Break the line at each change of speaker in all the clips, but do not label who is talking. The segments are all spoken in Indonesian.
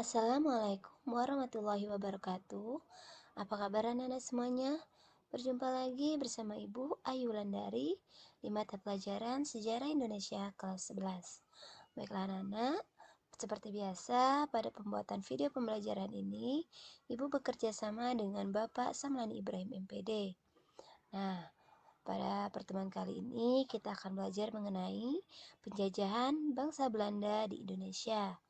Assalamualaikum warahmatullahi wabarakatuh. Apa kabar anak-anak semuanya? Berjumpa lagi bersama Ibu Ayu Landari di mata pelajaran Sejarah Indonesia kelas 11. Baiklah anak-anak, seperti biasa pada pembuatan video pembelajaran ini, Ibu bekerja sama dengan Bapak Samlani Ibrahim MPD. Nah, pada pertemuan kali ini kita akan belajar mengenai penjajahan bangsa Belanda di Indonesia.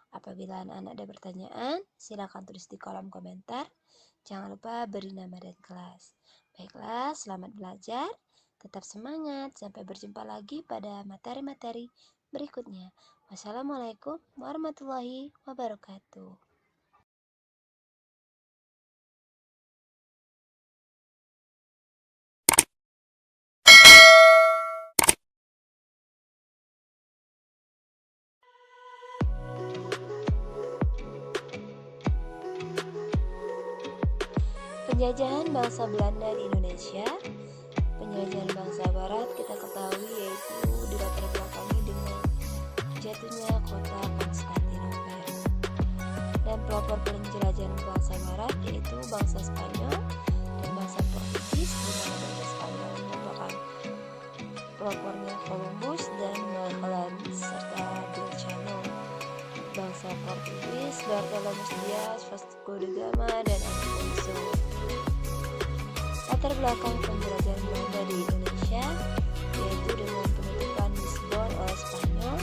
Apabila anak-anak ada pertanyaan, silakan tulis di kolom komentar. Jangan lupa beri nama dan kelas. Baiklah, selamat belajar. Tetap semangat. Sampai berjumpa lagi pada materi-materi berikutnya. Wassalamualaikum warahmatullahi wabarakatuh. Penjajahan bangsa Belanda di Indonesia. Penjajahan bangsa Barat kita ketahui yaitu dilatar belakangi dengan jatuhnya kota Konstantinopel. Dan pelopor penjelajahan bangsa Barat yaitu bangsa Spanyol dan bangsa Portugis, di mana bangsa Spanyol merupakan pelopornya Columbus dan Magellan serta Bracano. Bangsa Portugis Bartolomeu Dias, Vasco da Gama, dan Afonso. Latar belakang penjelajahan Belanda di Indonesia yaitu dengan penutupan Lisbon oleh Spanyol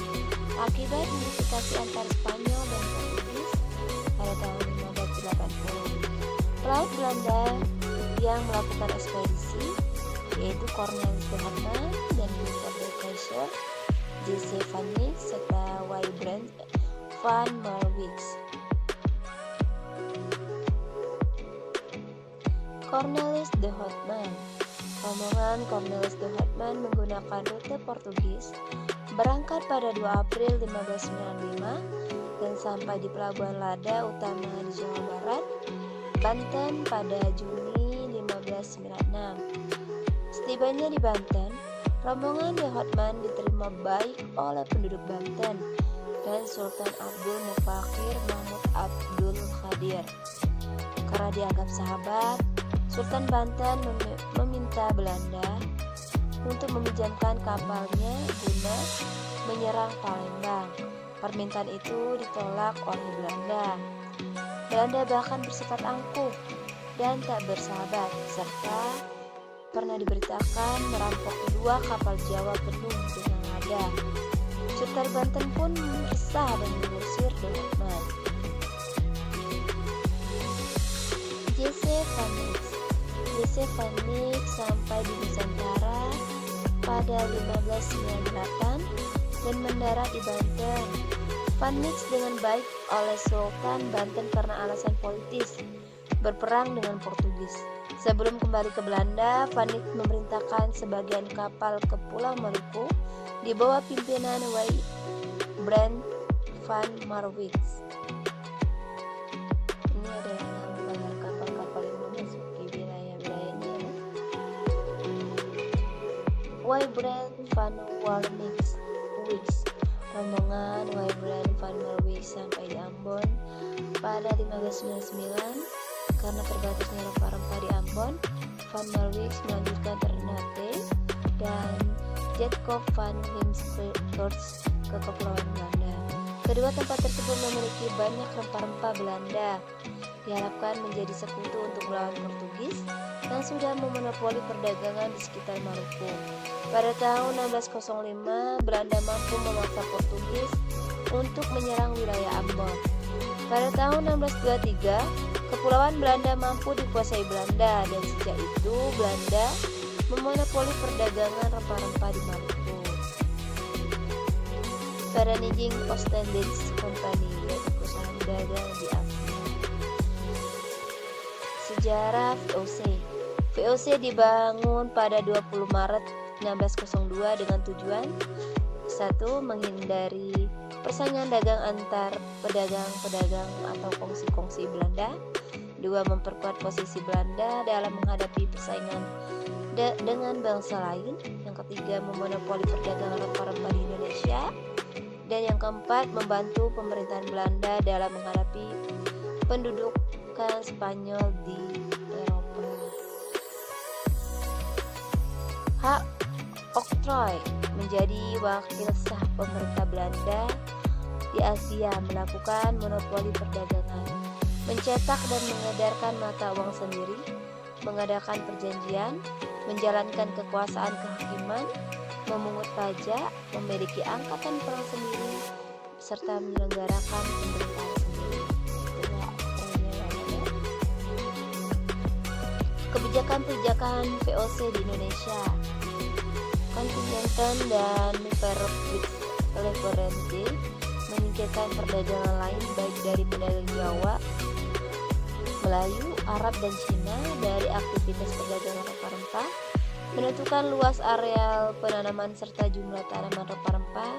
akibat unifikasi antara Spanyol dan Portugis pada tahun 1580. Pelaut Belanda yang melakukan ekspedisi yaitu Cornelis de Houtman dan Gustav de Keyser, J.C. van Nix, serta Wybrandt van Marwijk. Cornelis de Houtman. Rombongan Cornelis de Houtman menggunakan rute Portugis berangkat pada 2 April 1595 dan sampai di Pelabuhan Lada Utama di Jawa Barat, Banten pada Juni 1596. Setibanya di Banten, rombongan de Houtman diterima baik oleh penduduk Banten dan Sultan Abdul Mufakir Mahmud Abdul Qadir. Karena dianggap sahabat, Sultan Banten meminta Belanda untuk meminjamkan kapalnya guna menyerang Palembang. Permintaan itu ditolak oleh Belanda. Belanda bahkan bersifat angkuh dan tak bersahabat, serta pernah diberitakan merampok 2 kapal Jawa penuh dengan lada. Sultan Banten pun resah dan mengusir de Houtman. J.C. van Nix. J.C. van Nix sampai di Nusantara pada 1598 dan mendarat di Banten. Van Nix dengan baik oleh Sultan Banten karena alasan politis, berperang dengan Portugis. Sebelum kembali ke Belanda, Van Nix memerintahkan sebagian kapal ke Pulau Maluku di bawah pimpinan Wybrandt van Marwijk. Ini adalah nama kapal-kapal yang memasuki wilayah-wilayahnya. Wybrandt van Marwijk. Rombongan Wybrandt van Marwijk sampai di Ambon pada 1599. Karena terbatasnya rempah-rempah di Ambon, Van Marwijk melanjutkan Ternate dan Jacob van Heemskerk ke Kepulauan Belanda. Kedua tempat tersebut memiliki banyak rempah-rempah Belanda. Diharapkan menjadi sekutu untuk melawan Portugis yang sudah memonopoli perdagangan di sekitar Maluku. Pada tahun 1605, Belanda mampu memaksa Portugis untuk menyerang wilayah Ambon. Pada tahun 1623, Kepulauan Belanda mampu dikuasai Belanda dan sejak itu Belanda memonopoli perdagangan rempah-rempah di Maluku. Vereniging Oost-Indisch Company yaitu perusahaan dagang di Asia. Sejarah VOC. VOC dibangun pada 20 Maret 1602 dengan tujuan 1. Menghindari persaingan dagang antar pedagang-pedagang atau kongsi-kongsi Belanda. 2. Memperkuat posisi Belanda dalam menghadapi persaingan dengan bangsa lain. Yang ketiga, memonopoli perdagangan rempah-rempah di Indonesia. Dan yang keempat, membantu pemerintahan Belanda dalam menghadapi pendudukan Spanyol di Eropa. Hak oktroy menjadi wakil sah pemerintah Belanda di Asia, melakukan monopoli perdagangan, mencetak dan mengedarkan mata uang sendiri, mengadakan perjanjian, menjalankan kekuasaan kehakiman, memungut pajak, memiliki angkatan perang sendiri, serta menyelenggarakan pemerintahan sendiri. Kebijakan-kebijakan VOC di Indonesia. Kontinenten dan preferensi menyingkirkan perdagangan lain baik dari pedagang Jawa, Melayu, Arab, dan Cina dari aktivitas perdagangan rempah-rempah, menentukan luas areal penanaman serta jumlah tanaman rempah-rempah,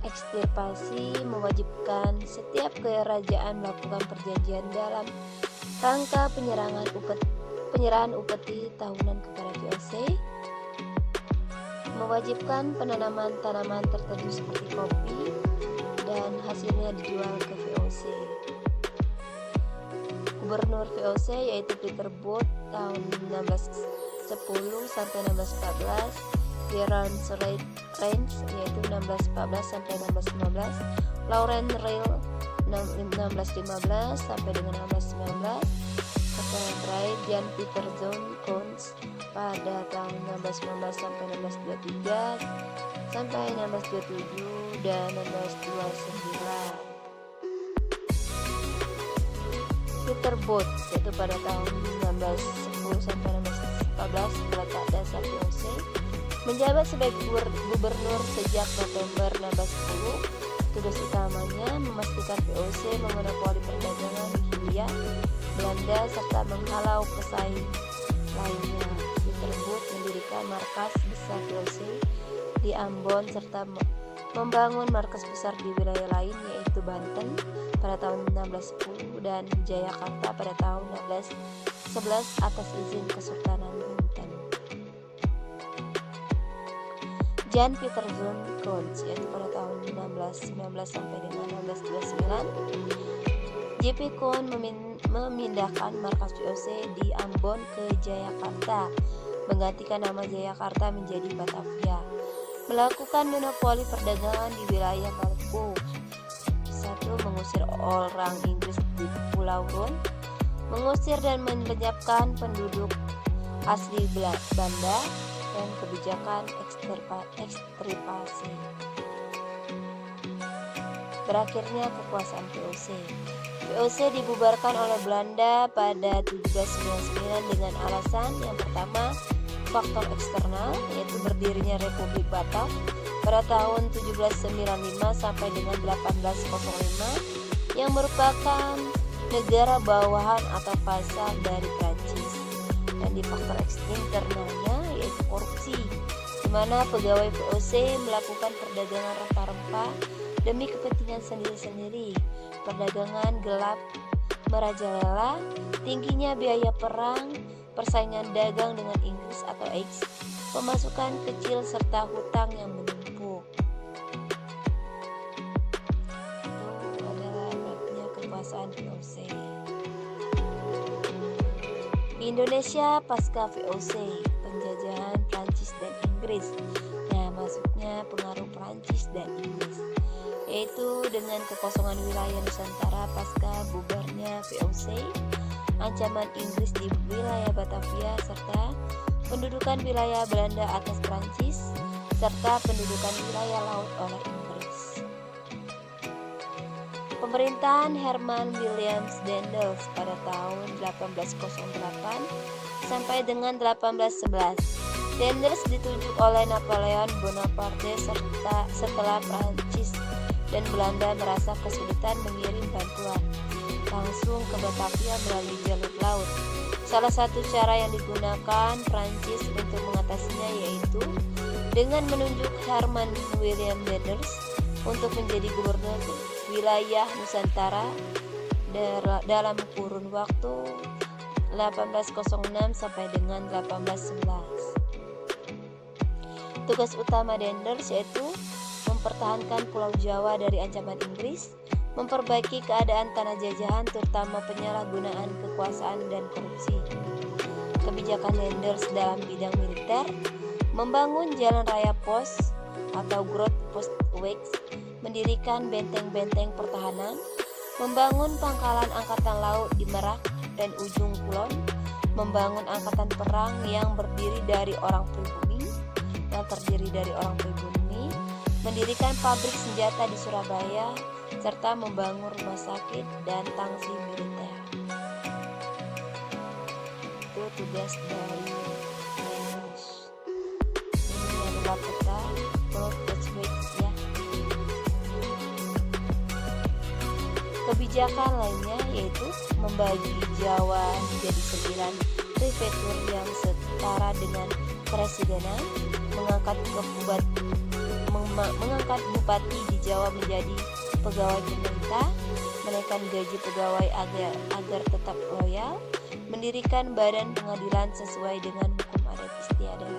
ekstirpasi, mewajibkan setiap kerajaan melakukan perjanjian dalam rangka penyerahan upeti tahunan kepada VOC, mewajibkan penanaman tanaman tertentu seperti kopi dan hasilnya dijual ke VOC. Gubernur VOC yaitu Peter Booth tahun 1610 sampai 1614, Clarence Range yaitu 1614 sampai 1615, Lawrence Reil 1615 sampai dengan 1619, Catherine Jan Peter John Coons pada tahun 1619 sampai 1623 sampai 1627 dan 1629. Peter Booth yaitu pada tahun 1610 sampai 1614 meletak dasar VOC, menjabat sebagai gubernur sejak November 1610. Tugas utamanya memastikan VOC memonopoli perdagangan di Hindia, Belanda serta menghalau pesaing lainnya. Peter Booth mendirikan markas besar VOC di Ambon serta membangun markas besar di wilayah lain yaitu Banten pada tahun 1610 dan Jayakarta pada tahun 1611 atas izin Kesultanan Banten. Jan Peter John Coons yaitu pada tahun 1619 sampai dengan 1629. JP Coons memindahkan markas VOC di Ambon ke Jayakarta, menggantikan nama Jayakarta menjadi Batavia, melakukan monopoli perdagangan di wilayah Maluku. Satu, mengusir orang Inggris di Pulau Rune, mengusir dan melenyapkan penduduk asli Banda, dan kebijakan ekstripasi. Berakhirnya kekuasaan VOC. VOC dibubarkan oleh Belanda pada 1799 dengan alasan yang pertama, faktor eksternal, yaitu berdirinya Republik Batak pada tahun 1795 sampai dengan 1805 yang merupakan negara bawahan atau vasal dari Prancis, dan di faktor internalnya yaitu korupsi, di mana pegawai VOC melakukan perdagangan rempah-rempah demi kepentingan sendiri-sendiri, perdagangan gelap merajalela, tingginya biaya perang, persaingan dagang dengan Inggris atau X, pemasukan kecil serta hutang yang menumpuk. Itu adalah babnya kekuasaan VOC. Di Indonesia pasca VOC, penjajahan Prancis dan Inggris. Nah, maksudnya pengaruh Prancis dan Inggris, yaitu dengan kekosongan wilayah Nusantara pasca bubarnya VOC, ancaman Inggris di wilayah Batavia, serta pendudukan wilayah Belanda atas Prancis, serta pendudukan wilayah laut oleh Inggris. Pemerintahan Herman Williams Daendels pada tahun 1808 sampai dengan 1811. Daendels ditunjuk oleh Napoleon Bonaparte setelah Prancis dan Belanda merasa kesulitan mengirim bantuan langsung ke Batavia melalui jalur laut. Salah satu cara yang digunakan Prancis untuk mengatasinya yaitu dengan menunjuk Herman William Daendels untuk menjadi gubernur wilayah Nusantara dalam kurun waktu 1806 sampai dengan 1811. Tugas utama Daendels yaitu mempertahankan Pulau Jawa dari ancaman Inggris, memperbaiki keadaan tanah jajahan terutama penyalahgunaan kekuasaan dan korupsi. Kebijakan Lenders dalam bidang militer, membangun jalan raya pos atau Groot Postworks, mendirikan benteng-benteng pertahanan, membangun pangkalan angkatan laut di Merak dan Ujung Kulon, membangun angkatan perang yang terdiri dari orang pribumi, mendirikan pabrik senjata di Surabaya, serta membangun rumah sakit dan tangsi militer. Itu tugas dari Lenders. Ini adalah peta Groot Postworks ya. Kebijakan lainnya yaitu membagi Jawa menjadi 9 prefektur yang setara dengan presidenan, mengangkat bupati di Jawa menjadi pegawai pemerintah, menaikkan gaji pegawai agar tetap loyal, mendirikan badan pengadilan sesuai dengan hukum adat istiadat.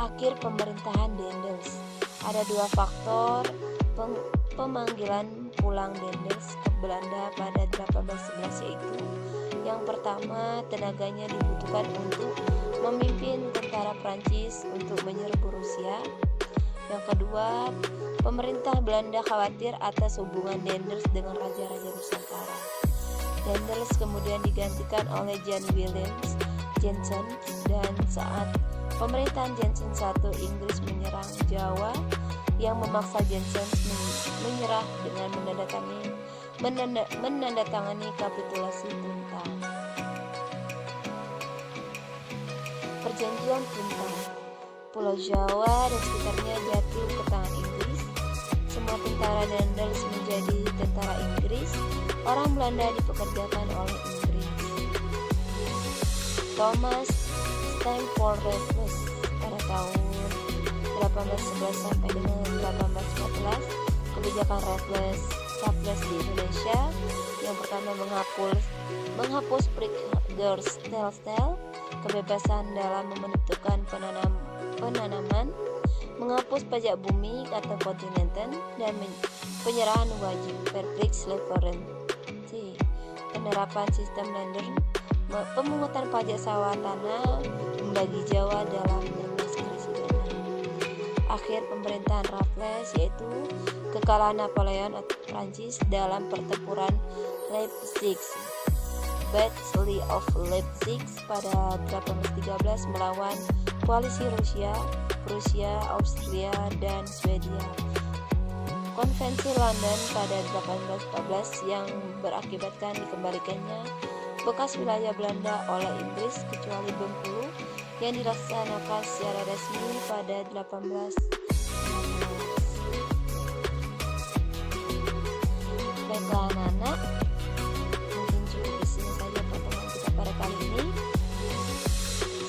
Akhir pemerintahan Lenders. Ada 2 faktor pemanggilan pulang Lenders ke Belanda pada 1811 yaitu yang pertama, tenaganya dibutuhkan untuk memimpin tentara Prancis untuk menyerbu Rusia. Yang kedua, pemerintah Belanda khawatir atas hubungan Lenders dengan raja-raja Nusantara. Lenders kemudian digantikan oleh Jan Willem Jansen, dan saat pemerintahan Jansen I, Inggris menyerang Jawa yang memaksa Jansen menyerah dengan menandatangani kapitulasi Punta. Perjanjian Punta. Pulau Jawa dan sekitarnya jatuh ke tangan Inggris. Semua tentara Lenders menjadi tentara Inggris. Orang Belanda dipekerjakan oleh Inggris. Thomas Stamford Raffles pada tahun 1811 sampai dengan 1814. Kebijakan Raffles di Indonesia yang pertama menghapus Briggerstelsel, kebebasan dalam menentukan penanaman, menghapus pajak bumi atau kontinenten, dan penyerahan wajib Verpflichtungspflicht, penerapan sistem Lender, pemungutan pajak sawah tanah, membagi Jawa dalam 16 kresidenan. Akhir pemerintahan Raffles yaitu kekalahan Napoleon atau Prancis dalam pertempuran Leipzig, Battle of Leipzig pada 1813 melawan koalisi Rusia, Prusia, Austria, dan Swedia. Konvensi London pada 1814 yang berakibatkan dikembalikannya bekas wilayah Belanda oleh Inggris kecuali Bengkulu yang dilaksanakan secara resmi pada 1816. Baiklah anak-anak, mungkin cukup di sini saja pertemuan kita pada kali ini.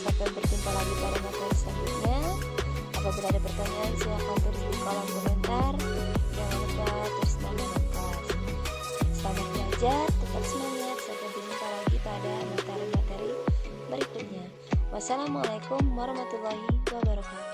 Sampai berjumpa lagi pada materi selanjutnya. Apabila ada pertanyaan silahkan tulis di kolom komentar. Jangan lupa tulis nama dan kelas. Selamat belajar, tetap semangat. Sampai berjumpa lagi pada materi-materi berikutnya. Wassalamualaikum warahmatullahi wabarakatuh.